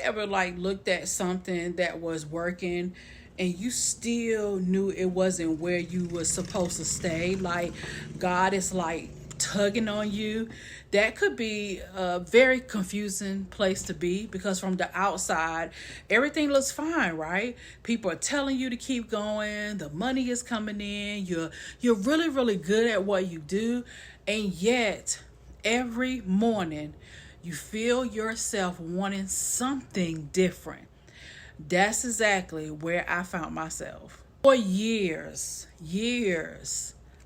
ever like looked at something that was working and you still knew it wasn't where you were supposed to stay? Like God is like tugging on you. That could be a very confusing place to be, because from the outside everything looks fine, right? People are telling you to keep going, the money is coming in, you're really really good at what you do, and yet every morning you feel yourself wanting something different. That's exactly where I found myself. For years,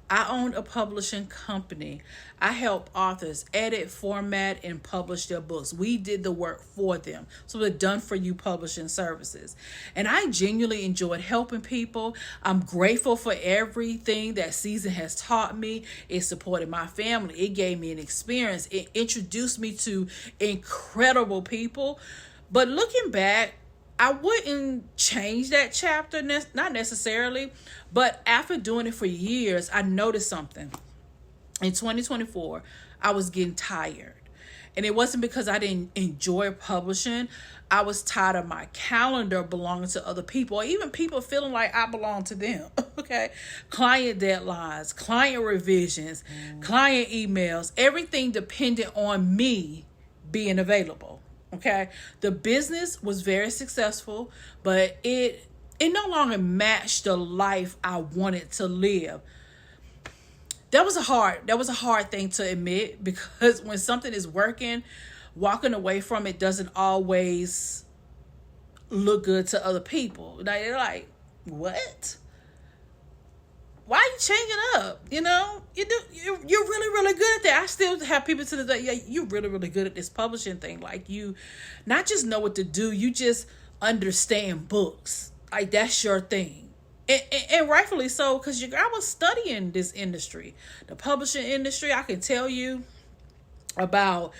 I owned a publishing company. I helped authors edit, format, and publish their books. We did the work for them. So the done for you publishing services. And I genuinely enjoyed helping people. I'm grateful for everything that season has taught me. It supported my family. It gave me an experience. It introduced me to incredible people. But looking back, I wouldn't change that chapter, not necessarily, but after doing it for years, I noticed something. In 2024, I was getting tired. And it wasn't because I didn't enjoy publishing. I was tired of my calendar belonging to other people, or even people feeling like I belong to them. Okay. Client deadlines, client revisions, client emails, everything depended on me being available. Okay. The business was very successful, but it no longer matched the life I wanted to live. That was a hard thing to admit, because when something is working, walking away from it doesn't always look good to other people. They're like, what? Why are you changing up? You're really, really good at that. I still have people to the day, yeah, you're really, really good at this publishing thing. Like, you not just know what to do, you just understand books. Like, that's your thing. And rightfully so, because I was studying this industry, the publishing industry. I can tell you about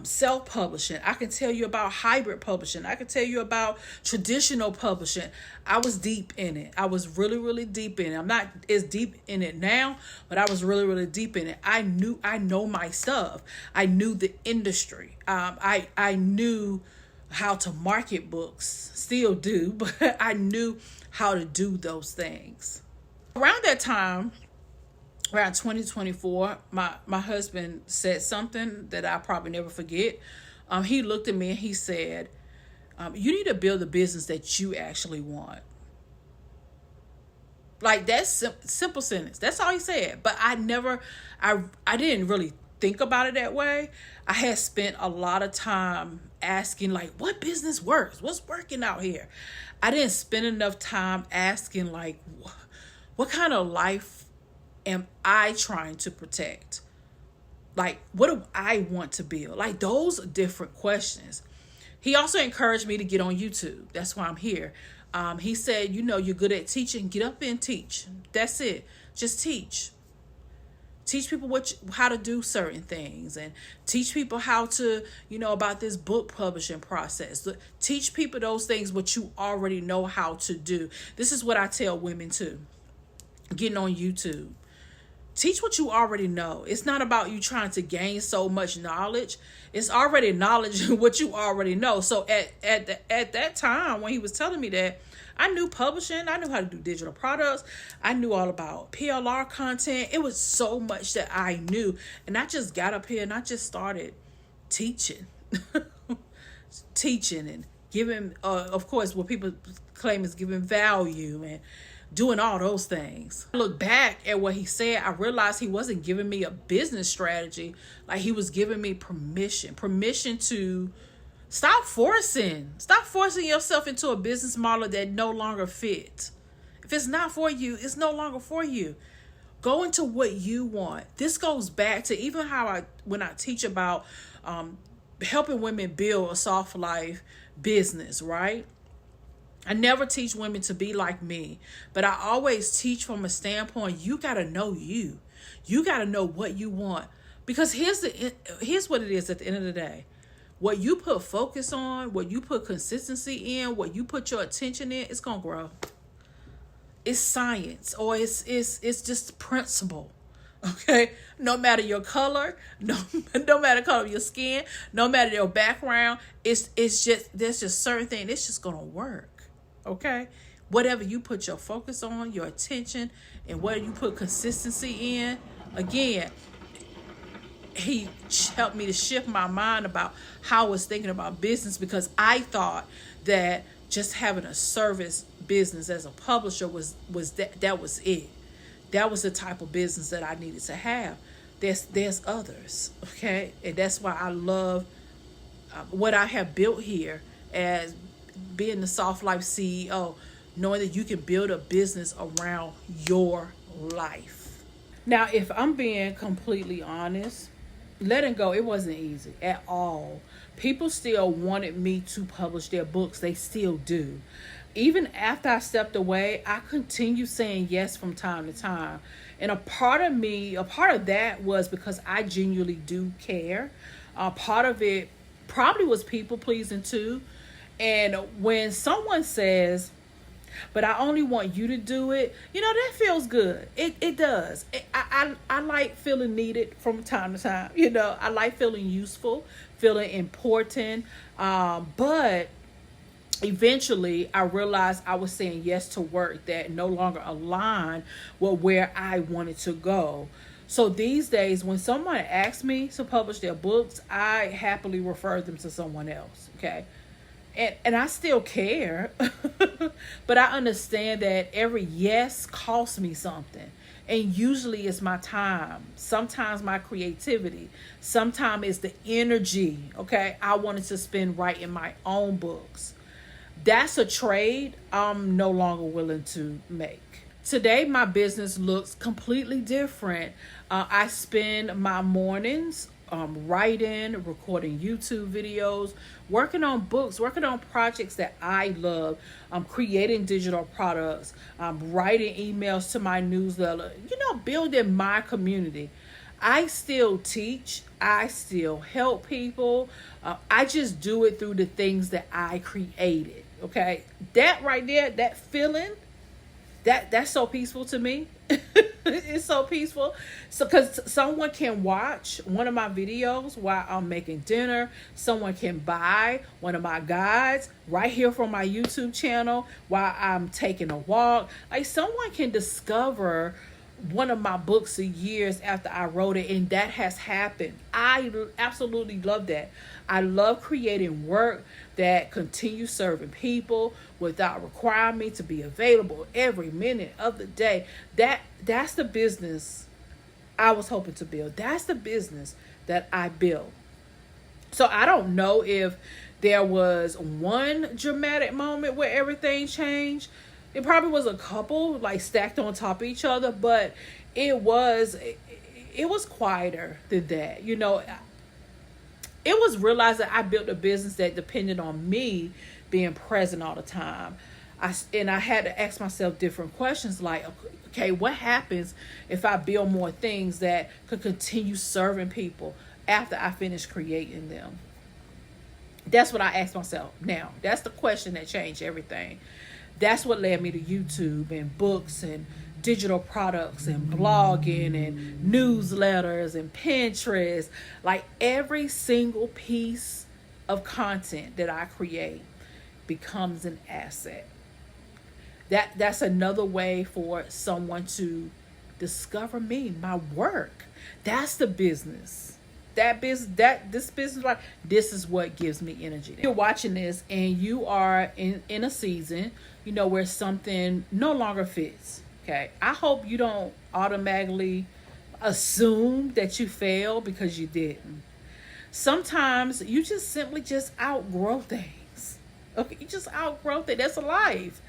self-publishing. I can tell you about hybrid publishing. I can tell you about traditional publishing. I was deep in it. I was really, really deep in it. I'm not as deep in it now, but I was really, really deep in it. I know my stuff. I knew the industry. I knew how to market books, still do, but I knew how to do those things. Around that time, around 2024, my husband said something that I'll probably never forget. He looked at me and he said, you need to build a business that you actually want. Like, that's simple sentence. That's all he said. But I didn't really think about it that way. I had spent a lot of time asking, like, what business works? What's working out here? I didn't spend enough time asking, like, what kind of life am I trying to protect? Like, what do I want to build? Like, those are different questions. He also encouraged me to get on YouTube. That's why I'm here. He said, you're good at teaching. Get up and teach. That's it. Just teach. Teach people how to do certain things, and teach people how to, about this book publishing process. Teach people those things, what you already know how to do. This is what I tell women too. Getting on YouTube. Teach what you already know. It's not about you trying to gain so much knowledge. It's already knowledge what you already know. So at that time when he was telling me that, I knew publishing. I knew how to do digital products. I knew all about PLR content. It was so much that I knew. And I just got up here and I just started teaching. Teaching and giving, of course, what people claim is giving value and doing all those things. I look back at what he said, I realized he wasn't giving me a business strategy. Like, he was giving me permission to stop forcing yourself into a business model that no longer fits. If it's not for you, it's no longer for you. Go into what you want. This goes back to even when I teach about helping women build a soft life business, right? I never teach women to be like me, but I always teach from a standpoint, you got to know you. You got to know what you want. Because here's what it is at the end of the day. What you put focus on, what you put consistency in, what you put your attention in, it's going to grow. It's science, or it's just principle. Okay, no matter your color, no matter the color of your skin, no matter your background, it's just there's just certain things. It's just gonna work. Okay, whatever you put your focus on, your attention, and where you put consistency in. Again, he helped me to shift my mind about how I was thinking about business, because I thought that just having a service business as a publisher was that was it. That was the type of business that I needed to have. There's others, okay, and that's why I love what I have built here as being the Soft Life CEO, knowing that you can build a business around your life. Now, if I'm being completely honest, letting go, it wasn't easy at all. People still wanted me to publish their books. They still do. Even after I stepped away, I continue saying yes from time to time. And a part of that was because I genuinely do care. Part of it probably was people pleasing too. And when someone says, but I only want you to do it, that feels good. It does. I like feeling needed from time to time. I like feeling useful, feeling important. But eventually I realized I was saying yes to work that no longer aligned with where I wanted to go. So these days, when someone asks me to publish their books, I happily refer them to someone else. Okay. And I still care, but I understand that every yes costs me something. And usually it's my time, sometimes my creativity, sometimes it's the energy, okay, I wanted to spend writing my own books. That's a trade I'm no longer willing to make. Today, my business looks completely different. I spend my mornings writing, recording YouTube videos, working on books, working on projects that I love. I'm creating digital products. I'm writing emails to my newsletter, building my community. I still teach. I still help people. I just do it through the things that I created. Okay. That right there, that feeling, that's so peaceful to me. It's so peaceful. So because someone can watch one of my videos while I'm making dinner. Someone can buy one of my guides right here from my YouTube channel while I'm taking a walk. Like, someone can discover one of my books years after I wrote it, and that has happened. I absolutely love that. I love creating work that continues serving people without requiring me to be available every minute of the day. That's the business I was hoping to build. That's the business that I built. So I don't know if there was one dramatic moment where everything changed. It probably was a couple, like, stacked on top of each other, but it was quieter than that. It was realized that I built a business that depended on me being present all the time. I had to ask myself different questions like, okay, what happens if I build more things that could continue serving people after I finish creating them? That's what I asked myself. Now, that's the question that changed everything. That's what led me to YouTube and books and digital products and blogging and newsletters and Pinterest. Like, every single piece of content that I create becomes an asset. That's another way for someone to discover me, my work. That's the business. This business, like, this is what gives me energy. If you're watching this and you are in a season, where something no longer fits. Okay. I hope you don't automatically assume that you failed because you didn't. Sometimes you just simply outgrow things. Okay. You just outgrow things. That's a life.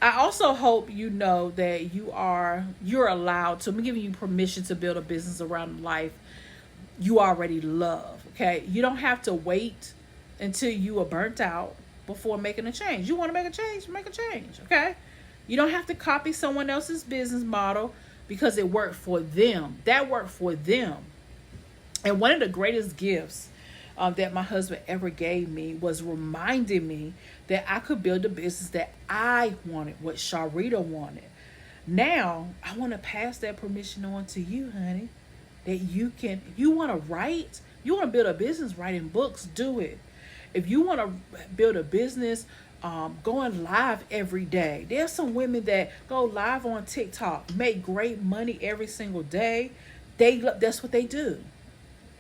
I also hope you know that you're allowed to. I'm giving you permission to build a business around life you already love. Okay. You don't have to wait until you are burnt out before making a change. You want to make a change, make a change. Okay. You don't have to copy someone else's business model because it worked for them. That worked for them. And one of the greatest gifts that my husband ever gave me was reminding me that I could build a business that I wanted, what Sharlrita wanted. Now, I want to pass that permission on to you, honey. That you want to write, you want to build a business writing books, do it. If you want to build a business going live every day, there's some women that go live on TikTok, make great money every single day. That's what they do.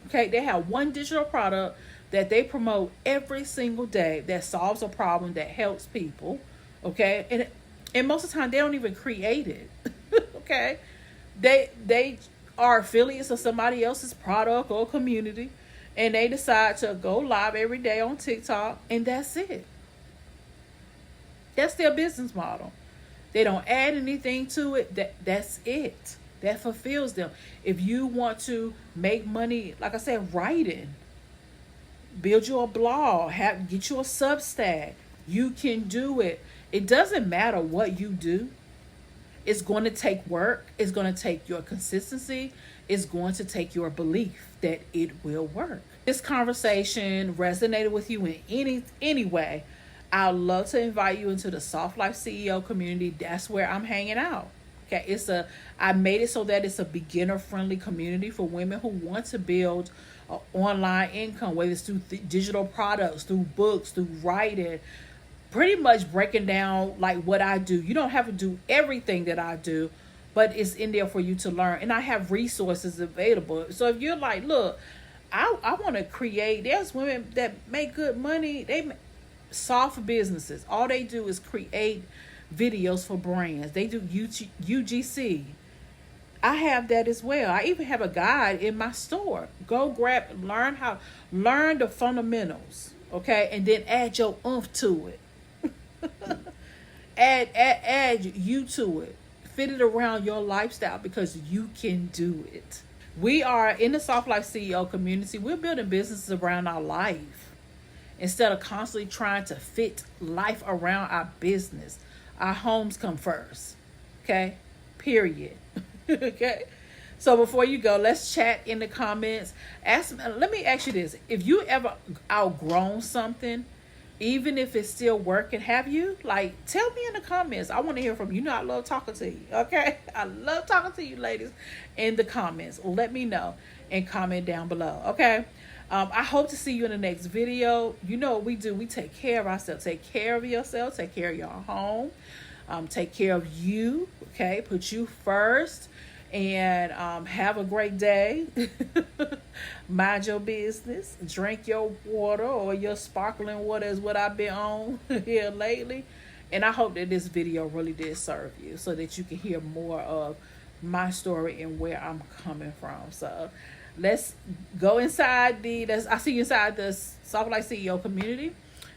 Okay, they have one digital product that they promote every single day that solves a problem that helps people. Okay, and most of the time they don't even create it. Okay, they are affiliates of somebody else's product or community, and they decide to go live every day on TikTok, and that's it. That's their business model. They don't add anything to it. That's it. That fulfills them. If you want to make money, like I said, writing, build you a blog, get you a Substack, you can do it. It doesn't matter what you do. It's going to take work. It's going to take your consistency. It's going to take your belief that it will work. This conversation resonated with you in any way, I'd love to invite you into the Soft Life CEO community. That's where I'm hanging out. Okay, I made it so that it's a beginner-friendly community for women who want to build online income, whether it's through digital products, through books, through writing, pretty much breaking down like what I do. You don't have to do everything that I do, but it's in there for you to learn. And I have resources available. So if you're like, look, I want to create, there's women that make good money. They soft businesses. All they do is create videos for brands. They do UGC. I have that as well. I even have a guide in my store. Go learn the fundamentals, okay, and then add your oomph to it. add you to it. Fit it around your lifestyle because you can do it. We are in the Soft Life CEO community. We're building businesses around our life instead of constantly trying to fit life around our business. Our homes come first. Okay? Period. Okay? So before you go, let's chat in the comments. Let me ask you this. If you ever outgrown something, even if it's still working, have you? Like, tell me in the comments. I want to hear from you. You know I love talking to you. Okay? I love talking to you ladies in the comments. Let me know and comment down below. Okay? I hope to see you in the next video. You know what we do. We take care of ourselves. Take care of yourself. Take care of your home. Take care of you. Okay? Put you first. And have a great day. Mind your business. Drink your water or your sparkling water is what I've been on here lately. And I hope that this video really did serve you so that you can hear more of my story and where I'm coming from. So let's go inside I see you inside the Soft Life CEO community.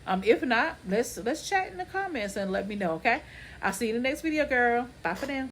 If not, let's chat in the comments and let me know, okay? I'll see you in the next video, girl. Bye for now.